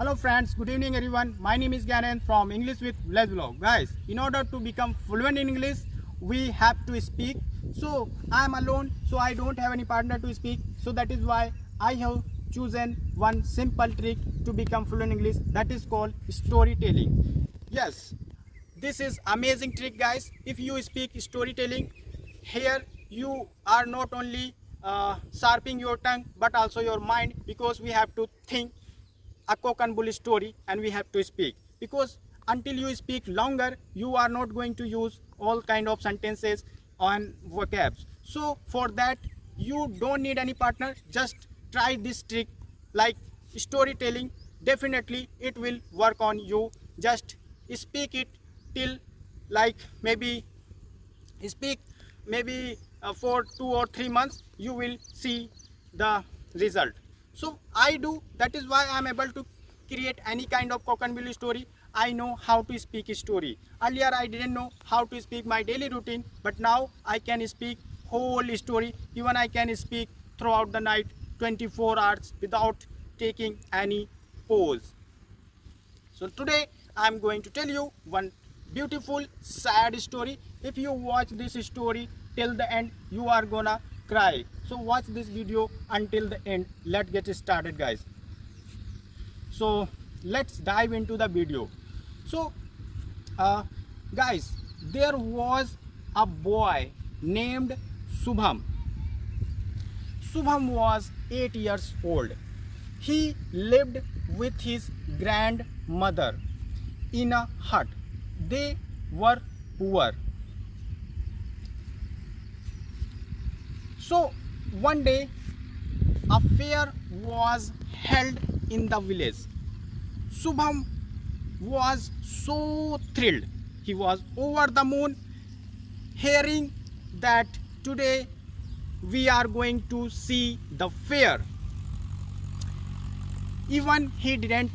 Hello friends, good evening everyone. My name is Ganen from English with Les Vlog. Guys, in order to become fluent in English, we have to speak. So I am alone, so I don't have any partner to speak. So that is why I have chosen one simple trick to become fluent in English. That is called storytelling. Yes, this is amazing trick, guys. If you speak storytelling, here you are not only sharpening your tongue but also your mind, because we have to think a cock and bull story and we have to speak, because until you speak longer you are not going to use all kind of sentences on vocabs. So for that you don't need any partner. Just try this trick like storytelling. Definitely it will work on you. Just speak it till like maybe speak maybe for 2 or 3 months, you will see the result. So I do, that is why I am able to create any kind of cock and bull story. I know how to speak a story. Earlier I didn't know how to speak my daily routine, but now I can speak whole story. Even I can speak throughout the night 24 hours without taking any pause. So today I am going to tell you one beautiful sad story. If you watch this story till the end, you are gonna cry. So watch this video until the end. Let's get started, guys. So let's dive into the video. So guys, there was a boy named Shubham. Shubham was 8 years old. He lived with his grandmother in a hut. They were poor. So one day a fair was held in the village. Shubham was so thrilled. He was over the moon hearing that today we are going to see the fair. Even he didn't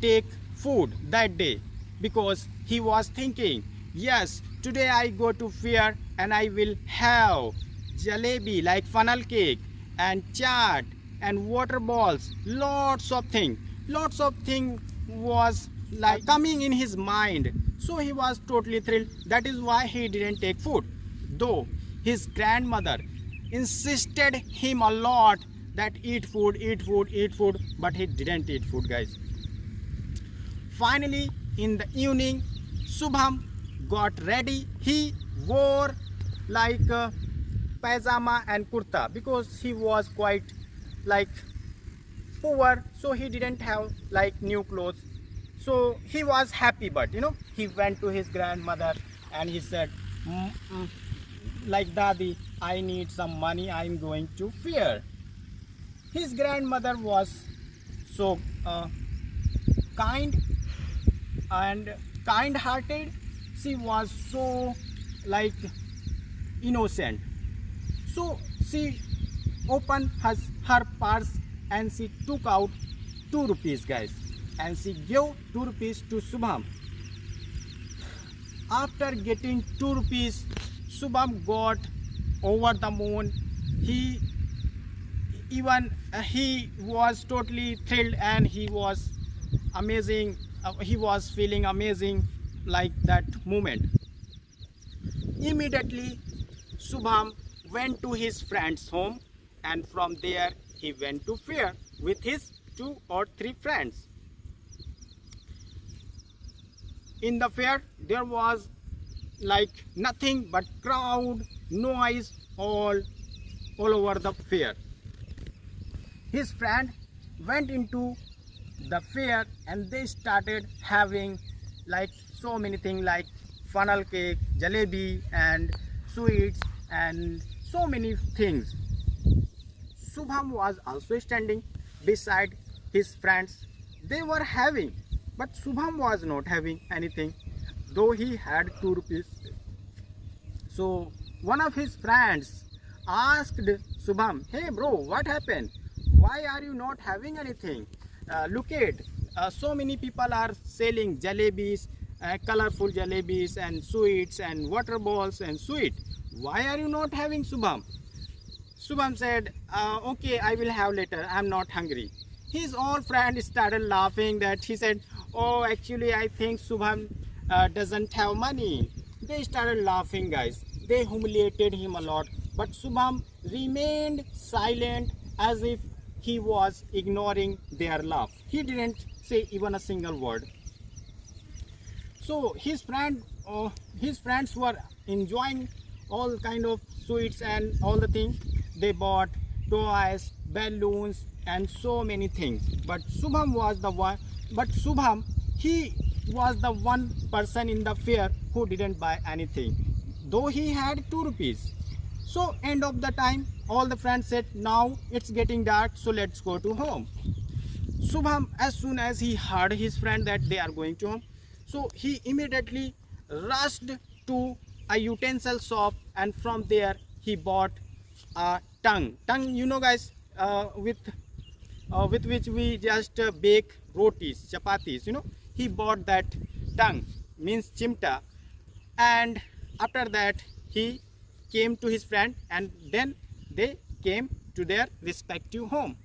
take food that day because he was thinking, yes, today I go to fair and I will have jalebi like funnel cake and chaat and water balls, lots of things was like coming in his mind. So he was totally thrilled. That is why he didn't take food, though his grandmother insisted him a lot that eat food, but he didn't eat food, guys. Finally in the evening, Shubham got ready. He wore like pajama and kurta because he was quite like poor, so he didn't have like new clothes. So he was happy, but he went to his grandmother and he said, like, Dadi, I need some money, I'm going to fair. His grandmother was so kind and kind-hearted. She was so like innocent. So she opened her purse and she took out 2 rupees, guys, and she gave 2 rupees to Shubham. After getting 2 rupees, Shubham got over the moon. He was totally thrilled and he was amazing. He was feeling amazing like that moment. Immediately Shubham went to his friend's home, and from there he went to fair with his 2 or 3 friends. In the fair there was like nothing but crowd, noise all over the fair. His friend went into the fair and they started having like so many things like funnel cake, jalebi and sweets and so many things. Shubham was also standing beside his friends. They were having, but Shubham was not having anything, though he had 2 rupees. So one of his friends asked Shubham, hey bro, what happened? Why are you not having anything? Look at so many people are selling jalebis, colorful jalebis and sweets and water balls and sweet. Why are you not having, Shubham? Shubham said, okay, I will have later, I am not hungry. his all friends started laughing that he said, oh, actually I think Shubham doesn't have money. They started laughing, guys. They humiliated him a lot, but Shubham remained silent as if he was ignoring their laugh. He didn't say even a single word. So his friends were enjoying all kind of sweets and all the things. They bought toys, balloons, and so many things. But Shubham was the one. But Shubham, he was the one person in the fair who didn't buy anything, though he had 2 rupees. So end of the time, all the friends said, now it's getting dark, so let's go to home. Shubham, as soon as he heard his friend that they are going to home, so he immediately rushed to a utensil shop, and from there he bought a tongue. Tongue, you know, guys, with which we just bake rotis, chapatis. You know, he bought that tongue, means chimta, and after that he came to his friend, and then they came to their respective home.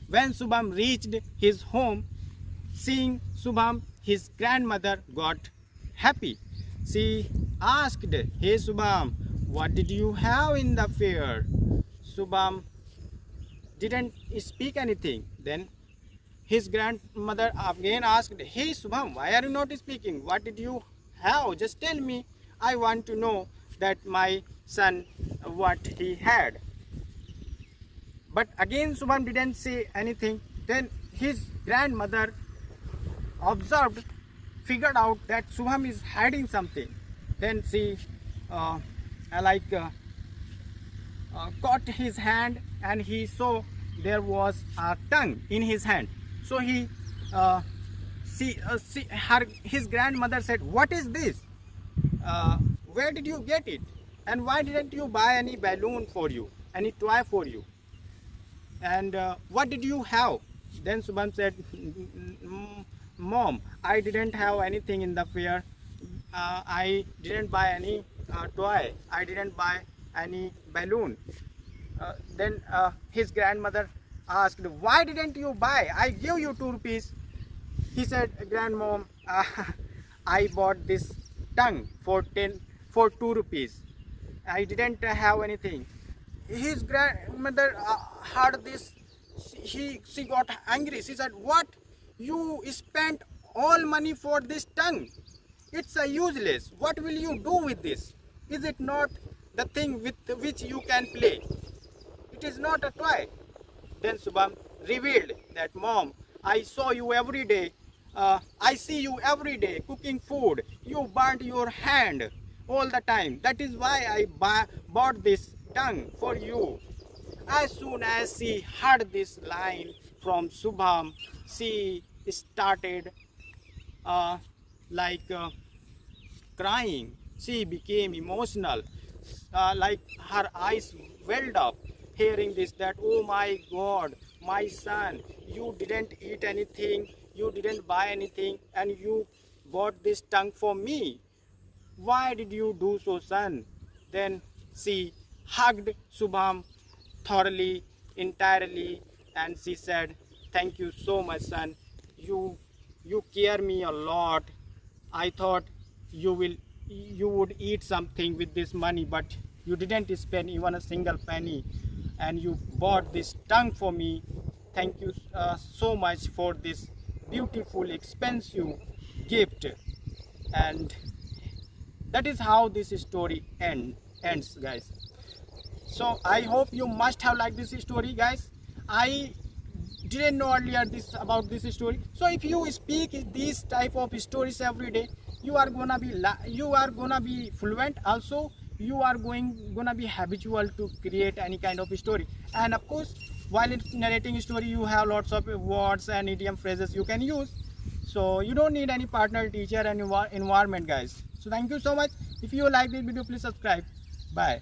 When Shubham reached his home, seeing Shubham, his grandmother got happy. She asked, hey Shubham, what did you have in the fair? Shubham didn't speak anything. Then his grandmother again asked, hey Shubham, why are you not speaking? What did you have? Just tell me. I want to know that my son what he had. But again Shubham didn't say anything. Then his grandmother observed, figured out that Shubham is hiding something. Then she caught his hand, and he saw there was a tongue in his hand. So his grandmother said, what is this? Where did you get it? And why didn't you buy any balloon for you, any toy for you? And what did you have? Then Shubham said, Mom, I didn't have anything in the fair. I didn't buy any toy. I didn't buy any balloon. Then his grandmother asked, why didn't you buy? I gave you 2 rupees. He said, Grandmom, I bought this tongue for 2 rupees. I didn't have anything. His grandmother heard this. She got angry. She said, what? You spent all money for this tongue. It's a useless. What will you do with this? Is it not the thing with which you can play? It is not a toy. Then Shubham revealed that, Mom, I saw you every day. I see you every day cooking food. You burnt your hand all the time. That is why I bought this tongue for you. As soon as she heard this line from Shubham, she started crying. She became emotional, like her eyes welled up hearing this, that, oh my God, my son, you didn't eat anything, you didn't buy anything, and you bought this tongue for me. Why did you do so, son? Then she hugged Shubham thoroughly, entirely, and she said, thank you so much, son. You care me a lot. I thought you would eat something with this money, but you didn't spend even a single penny, and you bought this tongue for me. Thank you so much for this beautiful, expensive gift. And that is how this story ends, guys. So I hope you must have liked this story, guys. I didn't know earlier about this story. So if you speak these type of stories every day, you are gonna be fluent. Also, you are gonna be habitual to create any kind of story. And of course, while narrating story, you have lots of words and idiom phrases you can use. So you don't need any partner, teacher, and environment, guys. So thank you so much. If you like this video, please subscribe. Bye.